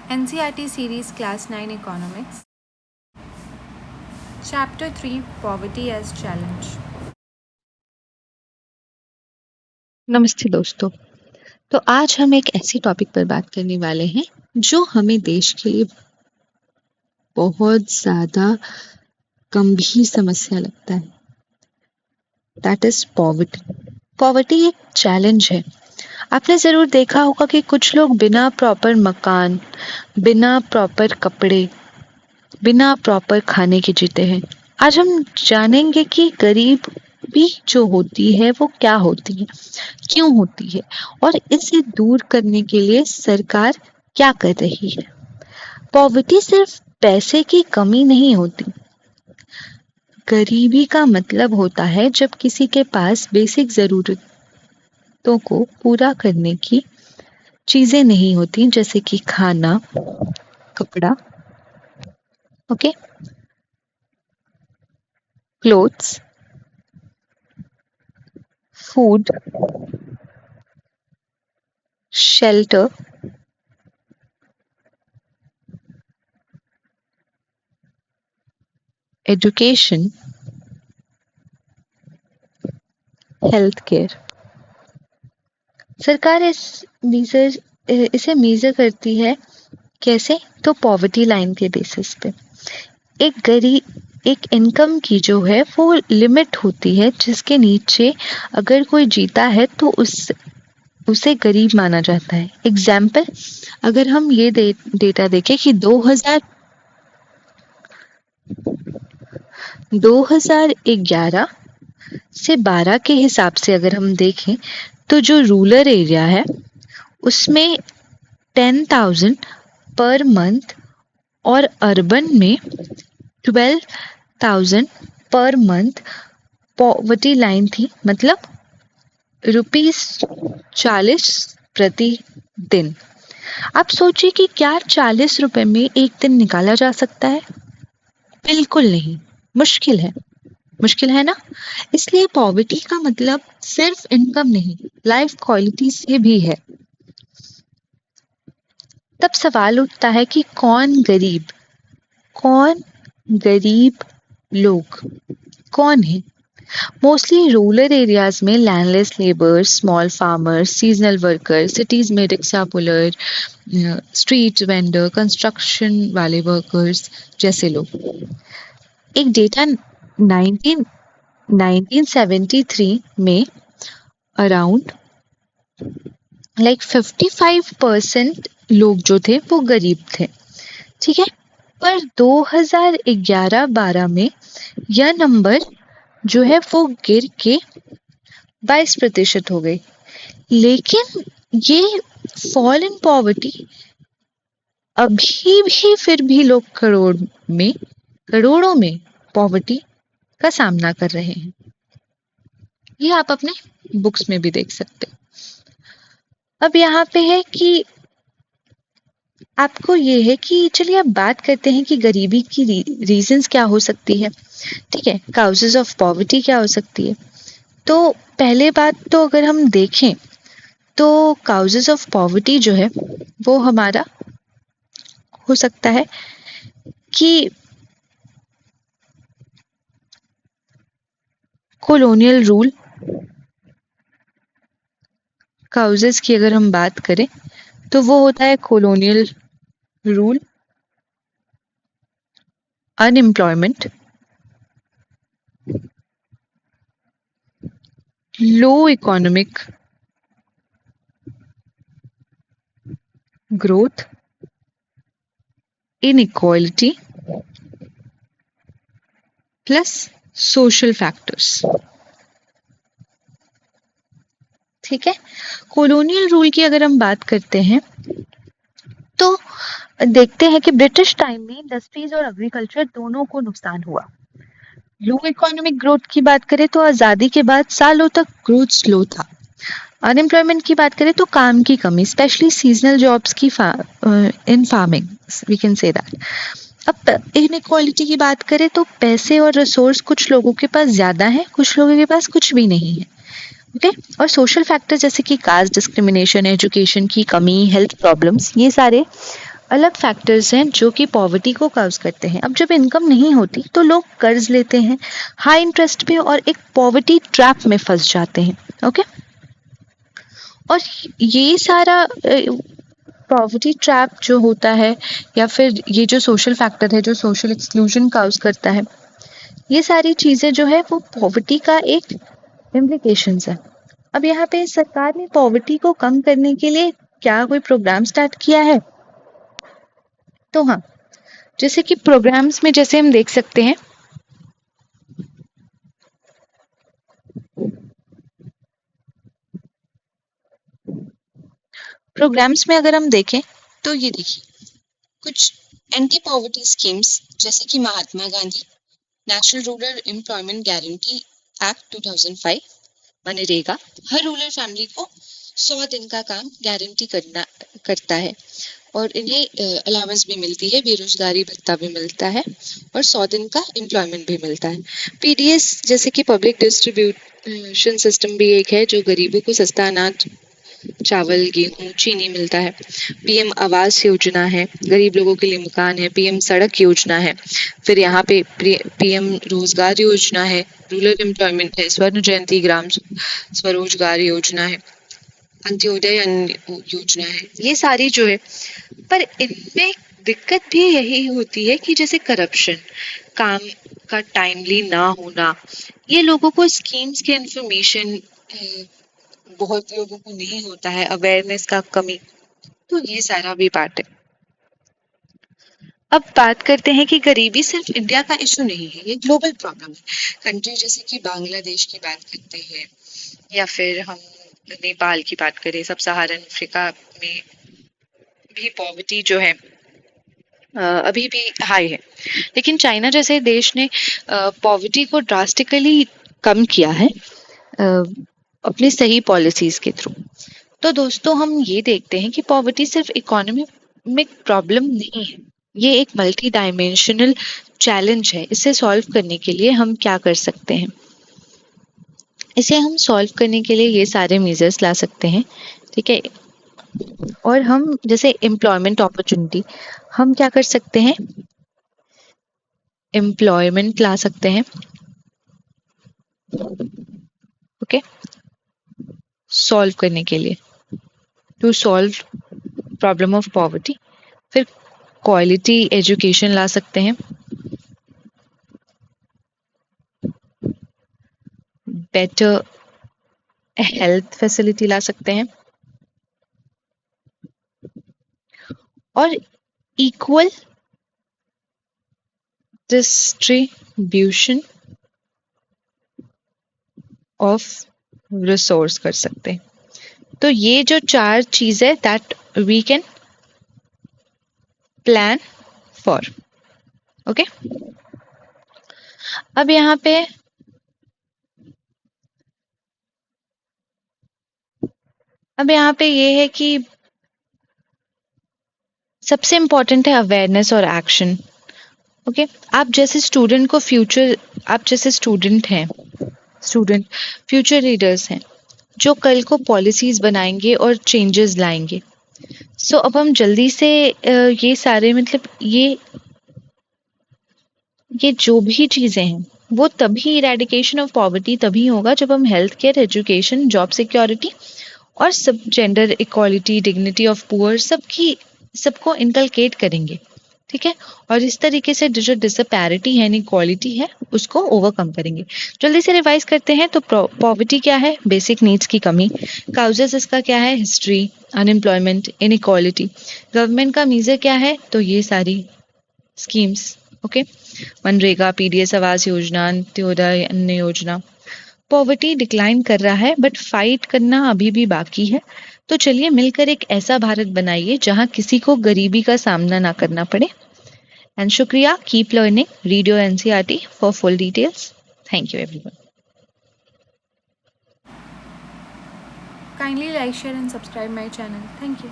NCERT Series Class 9 Economics. Chapter 3 Poverty as Challenge. नमस्ते दोस्तों। तो आज हम एक ऐसी टॉपिक पर बात करने वाले हैं जो हमें देश के लिए बहुत ज़्यादा गंभीर समस्या लगता है। That is poverty. पॉवर्टी एक चैलेंज है। आपने ज़रूर देखा होगा कि कुछ लोग बिना प्रॉपर मकान, बिना प्रॉपर कपड़े, बिना प्रॉपर खाने के जीते हैं। आज हम जानेंगे कि गरीबी जो होती है वो क्या होती है, क्यों होती है और इसे दूर करने के लिए सरकार क्या कर रही है। पॉवर्टी सिर्फ पैसे की कमी नहीं होती। गरीबी का मतलब होता है जब किसी के पास बेसिक ज़रूरतों को पूरा करने की चीज़ें नहीं होती, जैसे कि खाना, कपड़ा, okay, clothes, food, shelter, education, health care. सरकार इसे मेजर करती है कैसे? तो पॉवर्टी लाइन के बेसिस पे एक इनकम की जो है वो लिमिट होती है जिसके नीचे अगर कोई जीता है तो उसे गरीब माना जाता है। एग्जाम्पल, अगर हम ये डेटा देखें कि 2011 से 12 के हिसाब से अगर हम देखें तो जो रूरल एरिया है उसमें 10,000 पर मंथ और अर्बन में 12,000 पर मंथ पॉवर्टी लाइन थी, मतलब ₹40 प्रति दिन। आप सोचिए कि क्या 40 रुपए में एक दिन निकाला जा सकता है? बिल्कुल नहीं, मुश्किल है ना। इसलिए पॉवर्टी का मतलब सिर्फ इनकम नहीं, लाइफ क्वालिटी से भी है। तब सवाल उठता है कि कौन गरीब लोग कौन है? मोस्टली रूरल एरियाज में landless labours, small farmers, seasonal workers, cities में rickshaw puller, street vendor, construction वाले वर्कर्स जैसे लोग। एक डेटा 1973 में अराउंड 55% लोग जो थे वो गरीब थे, ठीक है। पर 2011-12 में यह नंबर जो है वो गिर के 22% हो गई। लेकिन ये फॉल इन पॉवर्टी अभी भी फिर भी लोग करोड़ों में पॉवर्टी का सामना कर रहे हैं। ये आप अपने बुक्स में भी देख सकते हो। अब यहाँ पे है कि आपको ये है कि चलिए अब बात करते हैं कि गरीबी की रीजंस क्या हो सकती है, ठीक है, काउजेज ऑफ पॉवर्टी क्या हो सकती है। तो पहले बात तो अगर हम देखें तो काउजेज ऑफ पॉवर्टी जो है वो हमारा हो सकता है कि कॉलोनियल रूल। काउजेज की अगर हम बात करें तो वो होता है colonial rule, unemployment, low economic growth, inequality plus social factors, ठीक है। कॉलोनियल रूल की अगर हम बात करते हैं तो देखते हैं कि ब्रिटिश टाइम में इंडस्ट्रीज और एग्रीकल्चर दोनों को नुकसान हुआ। लो इकोनॉमिक ग्रोथ की बात करें तो आज़ादी के बाद सालों तक ग्रोथ स्लो था। अनएम्प्लॉयमेंट की बात करें तो काम की कमी, स्पेशली सीजनल जॉब्स की in farming, we can say that. अब इनइक्वालिटी की बात करें तो पैसे और रिसोर्स कुछ लोगों के पास ज्यादा है, कुछ लोगों के पास कुछ भी नहीं है, ओके। और सोशल फैक्टर जैसे कि कास्ट डिस्क्रिमिनेशन, एजुकेशन की कमी, हेल्थ प्रॉब्लम्स, ये सारे अलग फैक्टर्स हैं जो कि पॉवर्टी को काउज करते हैं। अब जब इनकम नहीं होती तो लोग कर्ज लेते हैं हाई इंटरेस्ट पे और एक पॉवर्टी ट्रैप में फंस जाते हैं। ओके, और ये सारा पॉवर्टी ट्रैप जो होता है या फिर ये जो सोशल फैक्टर है जो सोशल एक्सक्लूजन काउज करता है, ये सारी चीजें जो है वो पॉवर्टी का एक इम्प्लीकेशंस है। अब यहाँ पे सरकार ने पॉवर्टी को कम करने के लिए क्या कोई प्रोग्राम स्टार्ट किया है? तो हाँ, जैसे कि प्रोग्राम्स में जैसे हम देख सकते हैं, प्रोग्राम्स में अगर हम देखें तो ये देखिए कुछ एंटी पॉवर्टी स्कीम्स जैसे कि Mahatma Gandhi national rural employment guarantee act 2005, मनरेगा, हर रूरल फैमिली को 100 दिन का काम गारंटी करता है और इन्हें अलाउंस भी मिलती है, बेरोजगारी भत्ता भी मिलता है और 100 दिन का एम्प्लॉयमेंट भी मिलता है। पीडीएस जैसे कि पब्लिक डिस्ट्रीब्यूशन सिस्टम भी एक है जो गरीबों को सस्ता अनाज, चावल, गेहूं, चीनी मिलता है। पीएम आवास योजना है, गरीब लोगों के लिए मकान है। पीएम सड़क योजना है, फिर यहाँ पे पीएम रोजगार योजना है, रूरल एम्प्लॉयमेंट है, स्वर्ण जयंती ग्राम स्वरोजगार योजना है, अंत्योदय योजना है। ये सारी जो है, पर इनमें दिक्कत भी यही होती है कि जैसे करप्शन, काम का टाइमली ना होना, ये लोगों को स्कीम्स के इंफॉर्मेशन बहुत लोगों को नहीं होता है, अवेयरनेस का कमी, तो ये सारा भी पार्ट है। अब बात करते हैं कि गरीबी सिर्फ इंडिया का इशू नहीं है, ये ग्लोबल प्रॉब्लम है। कंट्री जैसे कि बांग्लादेश की बात करते हैं या फिर हम नेपाल की बात करें, सब सहारन अफ्रीका में भी पॉवर्टी जो है अभी भी हाई है। लेकिन चाइना जैसे देश ने पॉवर्टी को ड्रास्टिकली कम किया है अपनी सही पॉलिसीज के थ्रू। तो दोस्तों हम ये देखते हैं कि पॉवर्टी सिर्फ इकोनॉमिक प्रॉब्लम नहीं है, ये एक मल्टी डायमेंशनल चैलेंज है। इसे सॉल्व करने के लिए हम क्या कर सकते हैं? इसे हम सॉल्व करने के लिए ये सारे मेजर्स ला सकते हैं, ठीक है। और हम जैसे एम्प्लॉयमेंट अपॉर्चुनिटी, हम क्या कर सकते हैं? एम्प्लॉयमेंट ला सकते हैं, ओके, सॉल्व करने के लिए, to solve problem of poverty. फिर क्वालिटी एजुकेशन ला सकते हैं, बेटर हेल्थ फैसिलिटी ला सकते हैं और इक्वल डिस्ट्रीब्यूशन ऑफ रिसोर्स कर सकते हैं। तो ये जो 4 चीजें that we can plan for, okay. अब यहाँ पे ये है कि सबसे इम्पोर्टेंट है अवेयरनेस और एक्शन, ओके। आप जैसे स्टूडेंट को फ्यूचर, आप जैसे स्टूडेंट फ्यूचर लीडर्स हैं जो कल को पॉलिसीज बनाएंगे और चेंजेस लाएंगे। सो अब हम जल्दी से ये सारे मतलब ये जो भी चीजें हैं वो तभी इरेडिकेशन ऑफ पॉवर्टी तभी होगा जब हम health care, education, job security और सब gender equality, dignity of poor सबको इनकलकेट करेंगे, ठीक है। और इस तरीके से जो डिसपैरिटी है, इनइक्वालिटी है, उसको ओवरकम करेंगे। जल्दी से रिवाइज करते हैं तो पॉवर्टी क्या है? बेसिक नीड्स की कमी। काउजेस इसका क्या है? History, unemployment, inequality. गवर्नमेंट का मीजर क्या है? तो ये सारी schemes, okay, MNREGA, PDS Awas Yojana, Antyodaya अन्न योजना। पॉवर्टी डिक्लाइन कर रहा है बट फाइट करना अभी भी बाकी है। तो चलिए मिलकर एक ऐसा भारत बनाइए जहां किसी को गरीबी का सामना ना करना पड़े। एंड शुक्रिया, keep learning, read your NCERT for full details. Thank you everyone. Kindly like, share and subscribe my channel. Thank you.